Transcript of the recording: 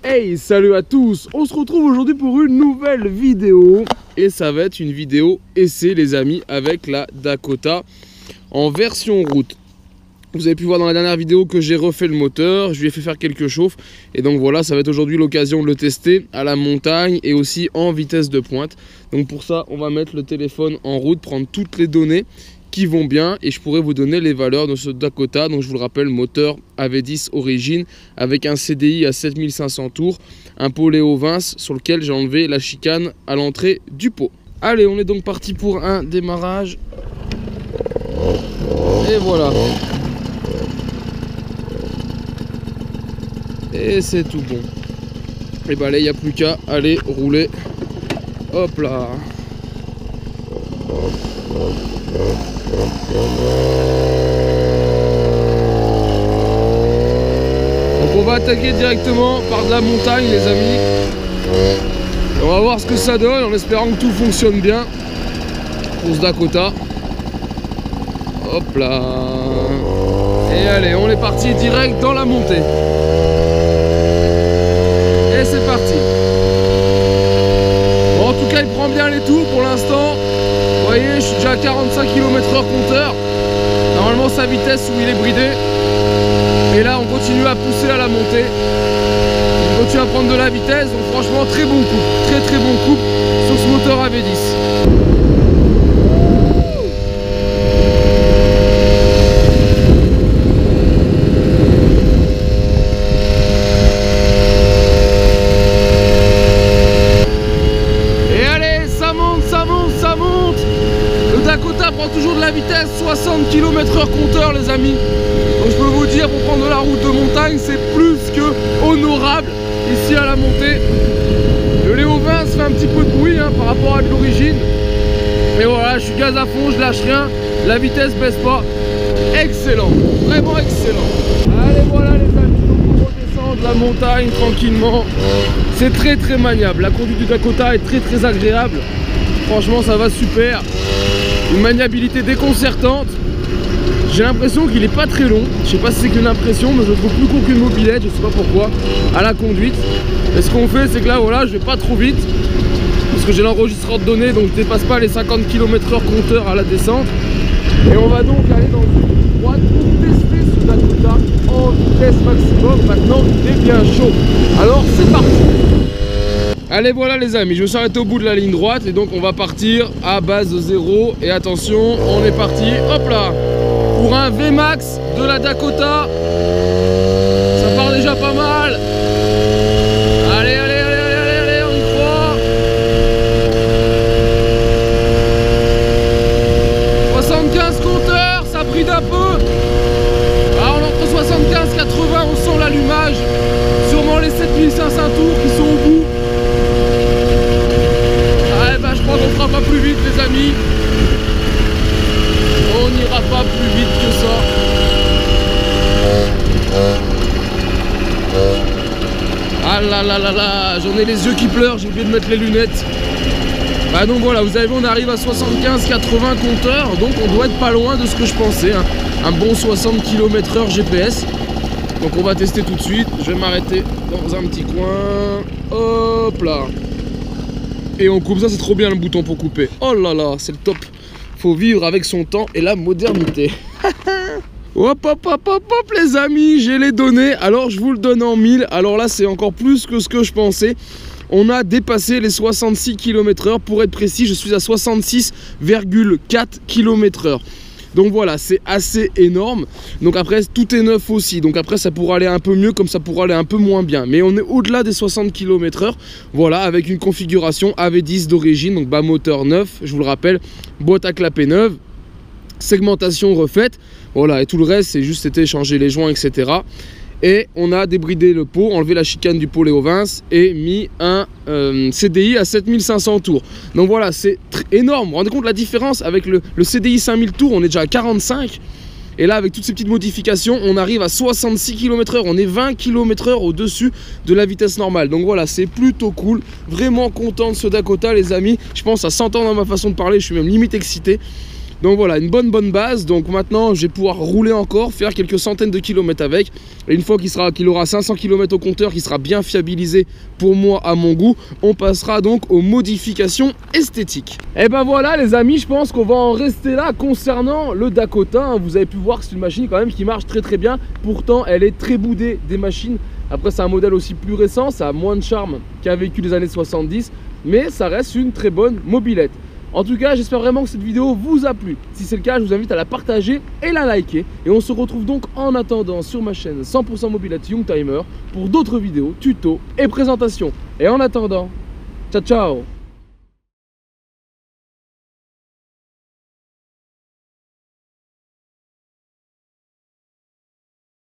Hey, salut à tous! On se retrouve aujourd'hui pour une nouvelle vidéo. Et ça va être une vidéo essai les amis avec la Dakota en version route. Vous avez pu voir dans la dernière vidéo que j'ai refait le moteur, je lui ai fait faire quelques chauffes. Et donc voilà, ça va être aujourd'hui l'occasion de le tester à la montagne et aussi en vitesse de pointe. Donc pour ça, on va mettre le téléphone en route, prendre toutes les données qui vont bien et je pourrais vous donner les valeurs de ce Dakota. Donc je vous le rappelle, moteur AV10 origine avec un CDI à 7500 tours, un pot Léo Vince sur lequel j'ai enlevé la chicane à l'entrée du pot. Allez, on est donc parti pour un démarrage. Et voilà. Et c'est tout bon. Et bah là, il n'y a plus qu'à aller rouler. Hop là. Donc on va attaquer directement par de la montagne les amis. Et on va voir ce que ça donne en espérant que tout fonctionne bien pour ce Dakota. Hop là. Et allez, on est parti direct dans la montée. Et c'est parti. Bon, en tout cas il prend bien les tours pour l'instant. Vous voyez, je suis déjà à 45 km/h compteur. Normalement sa vitesse où il est bridé. Et là on continue à pousser à la montée. On continue à prendre de la vitesse. Donc franchement très bon couple. Très bon couple sur ce moteur AV10. Toujours de la vitesse, 60 km/h compteur les amis. Donc je peux vous dire, pour prendre de la route de montagne, c'est plus que honorable ici à la montée. Le Léo Vince fait un petit peu de bruit par rapport à de l'origine. Mais voilà, je suis gaz à fond, je lâche rien. La vitesse baisse pas. Excellent, vraiment excellent. Allez voilà les amis, donc on redescend de la montagne tranquillement. C'est très maniable. La conduite du Dakota est très agréable. Franchement ça va super. Une maniabilité déconcertante. J'ai l'impression qu'il n'est pas très long. Je sais pas si c'est qu'une impression, mais je le trouve plus court qu'une mobilette, je sais pas pourquoi, à la conduite. Et ce qu'on fait, c'est que là, voilà, je vais pas trop vite, parce que j'ai l'enregistreur de données, donc je dépasse pas les 50 km/h compteur à la descente. Et on va donc aller dans une droite pour tester ce Dakota en vitesse maximum. Maintenant, il est bien chaud. Alors, c'est parti. Allez voilà les amis, je me suis arrêté au bout de la ligne droite et donc on va partir à base de 0. Et attention, on est parti, hop là, pour un VMAX de la Dakota. Ça part déjà pas mal. Allez, on y croit. 75 compteurs, ça bride un peu. Alors entre 75 et 80, on sent l'allumage. Sûrement les 7500 tours qui sont au bout. On fera pas plus vite les amis. On n'ira pas plus vite que ça. Ah là, j'en ai les yeux qui pleurent, j'ai oublié de mettre les lunettes. Bah donc voilà, vous avez vu, on arrive à 75-80 compteurs, donc on doit être pas loin de ce que je pensais. Un bon 60 km/h GPS. Donc on va tester tout de suite. Je vais m'arrêter dans un petit coin. Hop là. Et on coupe, ça c'est trop bien le bouton pour couper. Oh là là, c'est le top. Faut vivre avec son temps et la modernité. Hop les amis, j'ai les données. Alors je vous le donne en 1000. Alors là c'est encore plus que ce que je pensais. On a dépassé les 66 km/h. Pour être précis, je suis à 66,4 km/h. Donc voilà, c'est assez énorme. Donc après, tout est neuf aussi. Donc après, ça pourra aller un peu mieux comme ça pourra aller un peu moins bien. Mais on est au-delà des 60 km/h. Voilà, avec une configuration AV10 d'origine. Donc bas moteur neuf, je vous le rappelle. Boîte à clapet neuve. Segmentation refaite. Voilà, et tout le reste, c'est juste été changer les joints, etc. Et on a débridé le pot, enlevé la chicane du pot Léo Vince et mis un CDI à 7500 tours. Donc voilà, c'est énorme. Vous vous rendez compte de la différence avec le CDI 5000 tours, on est déjà à 45. Et là, avec toutes ces petites modifications, on arrive à 66 km/h. On est 20 km/h au-dessus de la vitesse normale. Donc voilà, c'est plutôt cool. Vraiment content de ce Dakota, les amis. Je pense à 100 ans dans ma façon de parler. Je suis même limite excité. Donc voilà, une bonne base. Donc maintenant je vais pouvoir rouler encore, faire quelques centaines de kilomètres avec. Et une fois qu'il aura 500 km au compteur, qui sera bien fiabilisé pour moi à mon goût, on passera donc aux modifications esthétiques. Et ben voilà les amis, je pense qu'on va en rester là concernant le Dakota. Vous avez pu voir que c'est une machine quand même qui marche très bien. Pourtant elle est très boudée des machines. Après c'est un modèle aussi plus récent, ça a moins de charme qu'un véhicule des années 70, mais ça reste une très bonne mobilette. En tout cas, j'espère vraiment que cette vidéo vous a plu. Si c'est le cas, je vous invite à la partager et la liker. Et on se retrouve donc en attendant sur ma chaîne 100% mobilette Youngtimer pour d'autres vidéos, tutos et présentations. Et en attendant, ciao ciao!